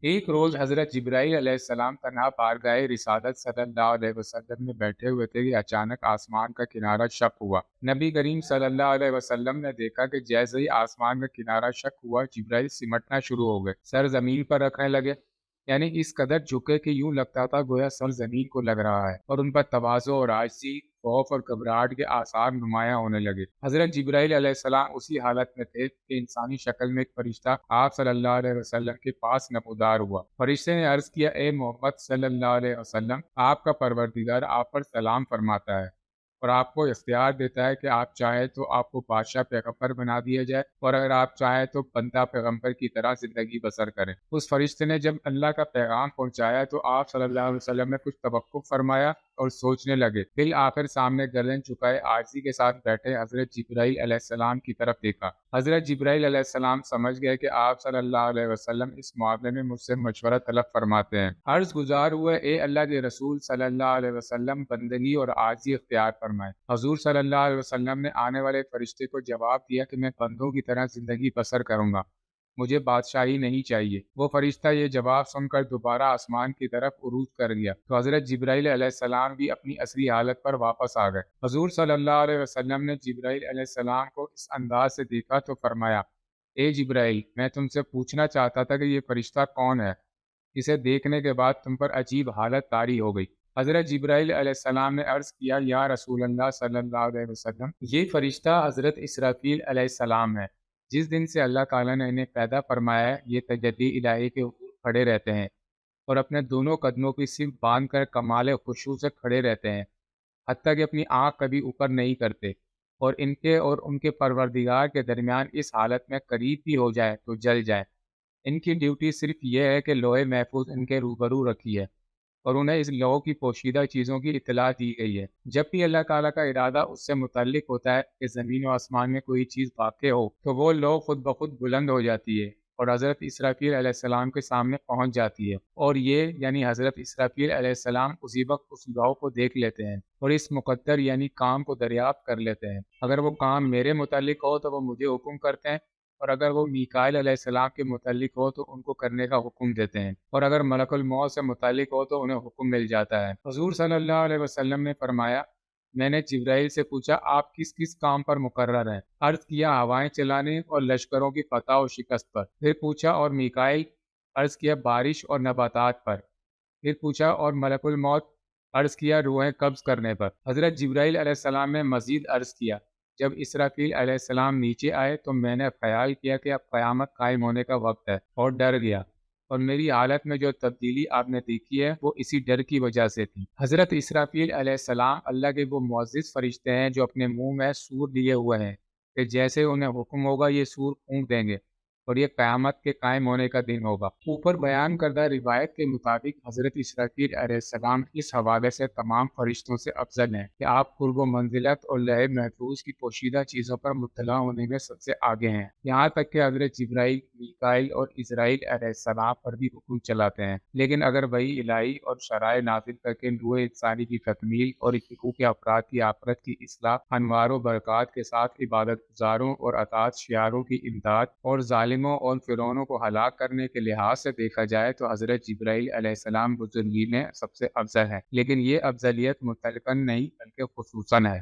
ایک روز حضرت جبرائیل علیہ السلام تنہا بارگاہ رسالت صلی اللہ علیہ وسلم میں بیٹھے ہوئے تھے کہ اچانک آسمان کا کنارہ شق ہوا۔ نبی کریم صلی اللہ علیہ وسلم نے دیکھا کہ جیسے ہی آسمان کا کنارہ شق ہوا، جبرائیل سمٹنا شروع ہو گئے، سر زمین پر رکھنے لگے، یعنی اس قدر جھکے کہ یوں لگتا تھا گویا سر زمین کو لگ رہا ہے، اور ان پر تواضع اور عاجزی، خوف اور گھبراہٹ کے آثار نمایاں ہونے لگے۔ حضرت جبرائیل علیہ السلام اسی حالت میں تھے کہ انسانی شکل میں ایک فرشتہ آپ صلی اللہ علیہ وسلم کے پاس نمودار ہوا۔ فرشتے نے عرض کیا، اے محمد صلی اللہ علیہ وسلم، آپ کا پروردگار آپ پر سلام فرماتا ہے اور آپ کو اختیار دیتا ہے کہ آپ چاہیں تو آپ کو بادشاہ پیغمبر بنا دیا جائے، اور اگر آپ چاہیں تو بندہ پیغمبر کی طرح زندگی بسر کریں۔ اس فرشتے نے جب اللہ کا پیغام پہنچایا تو آپ صلی اللہ علیہ وسلم نے کچھ توقف فرمایا اور سوچنے لگے۔ بالآخر سامنے گردن جھکائے عاجزی کے ساتھ بیٹھے حضرت جبرائیل علیہ السلام کی طرف دیکھا۔ حضرت جبرائیل علیہ السلام سمجھ گئے کہ آپ صلی اللہ علیہ وسلم اس معاملے میں مجھ سے مشورہ طلب فرماتے ہیں۔ عرض گزار ہوئے، اے اللہ کے رسول صلی اللہ علیہ وسلم، بندگی اور عاجزی اختیار فرمائے۔ حضور صلی اللہ علیہ وسلم نے آنے والے فرشتے کو جواب دیا کہ میں بندوں کی طرح زندگی بسر کروں گا، مجھے بادشاہی نہیں چاہیے۔ وہ فرشتہ یہ جواب سن کر دوبارہ آسمان کی طرف عروج کر گیا تو حضرت جبرائیل علیہ السلام بھی اپنی اصلی حالت پر واپس آ گئے۔ حضور صلی اللہ علیہ وسلم نے جبرائیل علیہ السلام کو اس انداز سے دیکھا تو فرمایا، اے جبرائیل، میں تم سے پوچھنا چاہتا تھا کہ یہ فرشتہ کون ہے؟ اسے دیکھنے کے بعد تم پر عجیب حالت طاری ہو گئی۔ حضرت جبرائیل علیہ السلام نے عرض کیا، یا رسول اللہ صلی اللہ علیہ وسلم، یہ فرشتہ حضرت اسرافیل علیہ السلام ہے۔ جس دن سے اللہ تعالیٰ نے انہیں پیدا فرمایا ہے، یہ تجلی الہی کے حضور کھڑے رہتے ہیں اور اپنے دونوں قدموں کی صف باندھ کر کمال خشوع سے کھڑے رہتے ہیں، حتیٰ کہ اپنی آنکھ کبھی اوپر نہیں کرتے، اور ان کے اور ان کے پروردگار کے درمیان اس حالت میں قریب بھی ہو جائے تو جل جائے۔ ان کی ڈیوٹی صرف یہ ہے کہ لوح محفوظ ان کے روبرو رکھی ہے اور انہیں اس لوح کی پوشیدہ چیزوں کی اطلاع دی گئی ہے۔ جب بھی اللہ تعالیٰ کا ارادہ اس سے متعلق ہوتا ہے کہ زمین و آسمان میں کوئی چیز واقع ہو تو وہ لوح خود بخود بلند ہو جاتی ہے اور حضرت اسرافیل علیہ السلام کے سامنے پہنچ جاتی ہے، اور یہ یعنی حضرت اسرافیل علیہ السلام اسی وقت اس لوح کو دیکھ لیتے ہیں اور اس مقدر یعنی کام کو دریافت کر لیتے ہیں۔ اگر وہ کام میرے متعلق ہو تو وہ مجھے حکم کرتے ہیں، اور اگر وہ میکائیل علیہ السلام کے متعلق ہو تو ان کو کرنے کا حکم دیتے ہیں، اور اگر ملک الموت سے متعلق ہو تو انہیں حکم مل جاتا ہے۔ حضور صلی اللہ علیہ وسلم نے فرمایا، میں نے جبرائیل سے پوچھا، آپ کس کس کام پر مقرر ہیں؟ عرض کیا، ہوائیں چلانے اور لشکروں کی فتح و شکست پر۔ پھر پوچھا، اور میکائیل؟ عرض کیا، بارش اور نباتات پر۔ پھر پوچھا، اور ملک الموت؟ عرض کیا، روحیں قبض کرنے پر۔ حضرت جبرائیل علیہ السلام نے مزید عرض کیا، جب اسرافیل علیہ السلام نیچے آئے تو میں نے خیال کیا کہ اب قیامت قائم ہونے کا وقت ہے، اور ڈر گیا، اور میری حالت میں جو تبدیلی آپ نے دیکھی ہے وہ اسی ڈر کی وجہ سے تھی۔ حضرت اسرافیل علیہ السلام اللہ کے وہ معزز فرشتے ہیں جو اپنے منہ میں سور لیے ہوئے ہیں کہ جیسے انہیں حکم ہوگا یہ سور پھونک دیں گے، اور یہ قیامت کے قائم ہونے کا دن ہوگا۔ اوپر بیان کردہ روایت کے مطابق حضرت اسرافیل علیہ السلام اس حوالے سے تمام فرشتوں سے افضل ہیں کہ آپ قرب و منزلت اور لوح محفوظ کی پوشیدہ چیزوں پر مطلع ہونے میں سب سے آگے ہیں، یہاں تک کہ حضرت جبرائیل، میکائیل اور اسرائیل علیہ السلام پر بھی حکم چلاتے ہیں۔ لیکن اگر وہی الہی اور شرائع نازل کر کے نوع انسانی کی تکمیل اور حقوق افراد کی آخرت کی اصلاح، انوار و برکات کے ساتھ عبادت گزاروں اور اطاعت شیاروں کی امداد اور ظالموں اور فرعونوں کو ہلاک کرنے کے لحاظ سے دیکھا جائے تو حضرت جبرائیل علیہ السلام بزرگین میں سب سے افضل ہے، لیکن یہ افضلیت مطلقاً نہیں بلکہ خصوصاً ہے۔